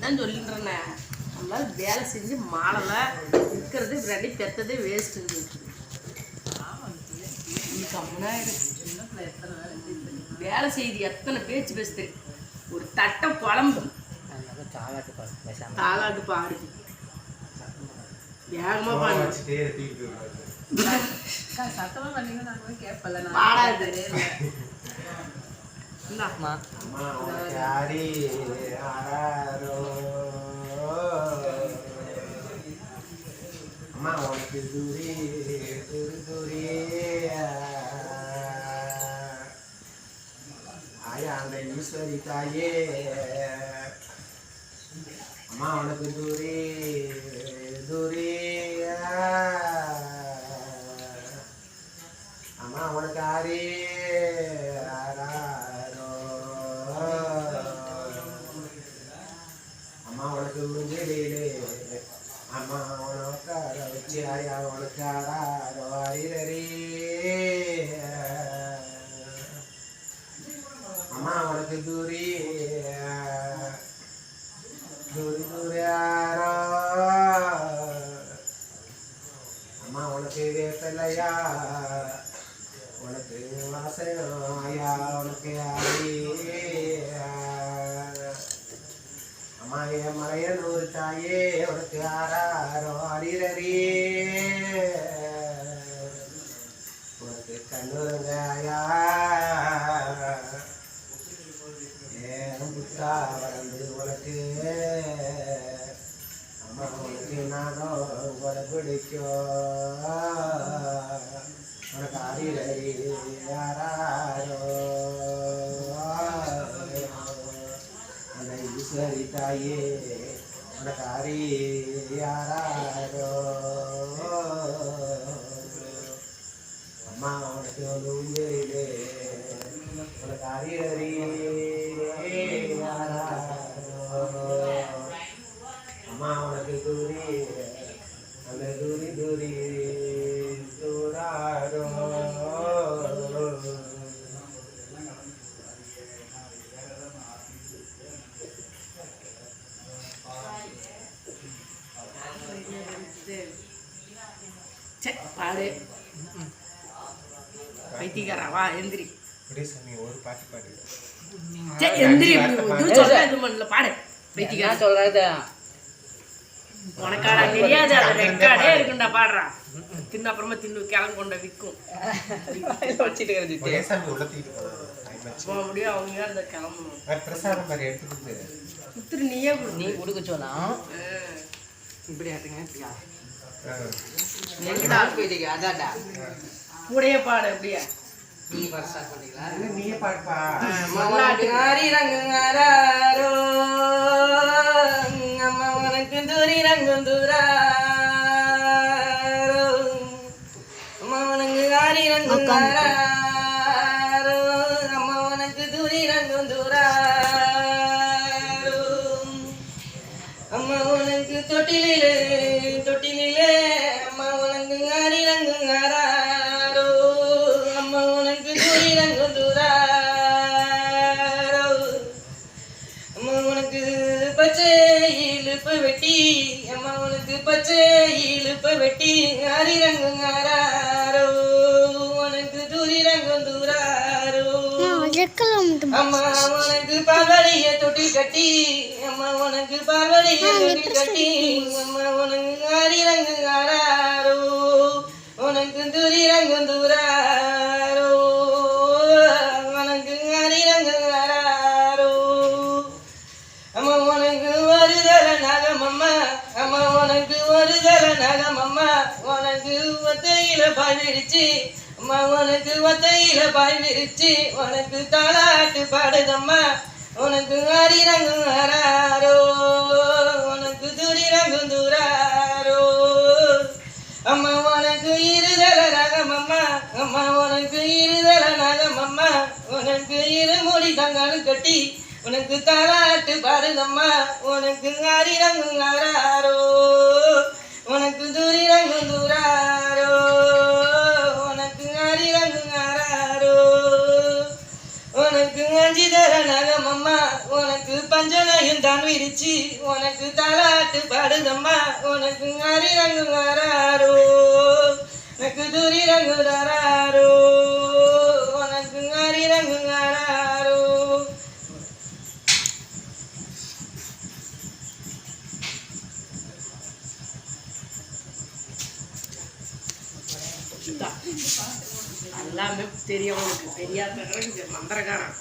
அதான் சொல்லிடுறேண்ணே. நம்மளால வேலை செஞ்சு மாலைல இருக்கிறது ரெடி பெற்றது வேஸ்ட்டு. வேலை செய்து எத்தனை பேச்சு பேசுது. ஒரு தட்டை குழம்பு தாளாட்டு பாடுது. வேகமா பாடு சத்தமா பண்ணீங்கன்னா கேட்பல பாடாது. அம்மா உனக்கு தூரி தூரி ஆயா அந்த ஈஸ்வரி தாயே அம்மா உனக்கு தூரி தூரி அம்மா உனக்கு ஆரே அம்மா உனக்கு முஞ்சிலே அம்மா உனக்கார வச்சு ஆயா உனக்காரோ அறிரே அம்மா உனக்கு தூரி தூரி தூரியாரோ அம்மா உனக்கு வேப்பலையா உனக்கு வாசகம் ஆயா உனக்கு அம்மா என் மலையனூர் தாயே உனக்கு ஆறாரோ அறிரே உனக்கு கண்ணுங்க ஆயா ஏன் புத்தா வளர்ந்து உனக்கு அம்மா உனக்கு நானோ உங்களை பிடிக்கும் உனக்கு அறிரே யாராரோ அந்த ஈஸ்வரி தாயே உனக்கு அறி யாராரோ அம்மா உனக்கு ஒன்றுங்களே உனக்கு அறியறி யாராரோ அம்மா உனக்கு தூரி அந்த தூரி தூரி தூராரோ பாடு பைத்தியக்காரா வா எந்திரி ஒரு பாட்டு பாடு எந்திரி சொல்ல இது பண்ணல பாடு பைத்தியக்காரா சொல்றது உனக்காடா தெரியாது. அது ரெக்கார்டே இருக்குண்டா பாடுறா. தின்னு அப்புறமா தின்னு கிளம்பு கொண்ட விற்கும் போக முடியும். அவங்க அந்த கிளம்பணும் பிரசாதம் மாதிரி எடுத்து குத்துரு நீயே நீ கொடுக்க சொல்லலாம். இப்படி ஆட்டுங்க போயிட்டீங்க அதான்டா கூடையே பாடு அப்படியா நீங்க பாட்டு ஸ்டார்ட் பண்ணீங்களா? நீயே பாடுப்பா. அம்மா உனக்கு தூரி ரங்கும் தூரா அம்மா உனக்கு ஆரி ரங்கும் அம்மா உனக்கு தூரி ரங்கும் தூரா அம்மா உனக்கு தொட்டிலே தொட்டிலே அம்மா உனக்கு ஆரி ரங்கும் அம்மா உனக்கு தூரி ரங்கும் தூரா அம்மா உனக்கு பச்சை இழுப்பு வெட்டி அம்மா உனக்கு பச்சை இழுப்பு வெட்டி ஆரி ரங்கும் உனக்கு தூரி ரங்கும் தூராரோ அம்மா உனக்கு பால்வழிய தொட்டி கட்டி அம்மா உனக்கு பால்வழிய தொட்டி கட்டி அம்மா உனக்கு ஆரி ரங்கும் உனக்கு தூரி ரங்கும் தூராரோ உனக்கு ஆரி ரங்கும் அம்மா உனக்கு ஒரு தர நகம் அம்மா அம்மா உனக்கு ஒரு தர நகம் அம்மா உனக்கு ஒத்தையில பாய் விரிச்சு அம்மா உனக்கு ஒத்தையில பாய் விரிச்சு உனக்கு தாளாட்டு பாடுதம்மா உனக்கு ஆரி ரங்கும் உனக்கு தூரி ரங்கும் தூராரோ அம்மா உனக்கு இருதல நகம் அம்மா அம்மா உனக்கு இருதல நகம் அம்மா உனக்கு இருமுடி தங்காலும் கட்டி உனக்கு தாளாட்டு பாடுதம்மா உனக்கு ஆரி ரங்கும் உனக்கு தூரி ரங்கும் தூராரோ உனக்கு ஆரி ரங்கும் உனக்கு கஞ்சி தர நகமம்மா உனக்கு பஞ்சனையும் தான் விரிச்சி உனக்கு தாலாட்டு பாடுதம்மா உனக்கு அரிரங்கு வராரோ எனக்கு துரிரங்கு தராரோ உனக்கு அரிரங்கு வராரோ. எல்லாமே தெரியவங்களுக்கு தெரியாத மந்திரக்காரன்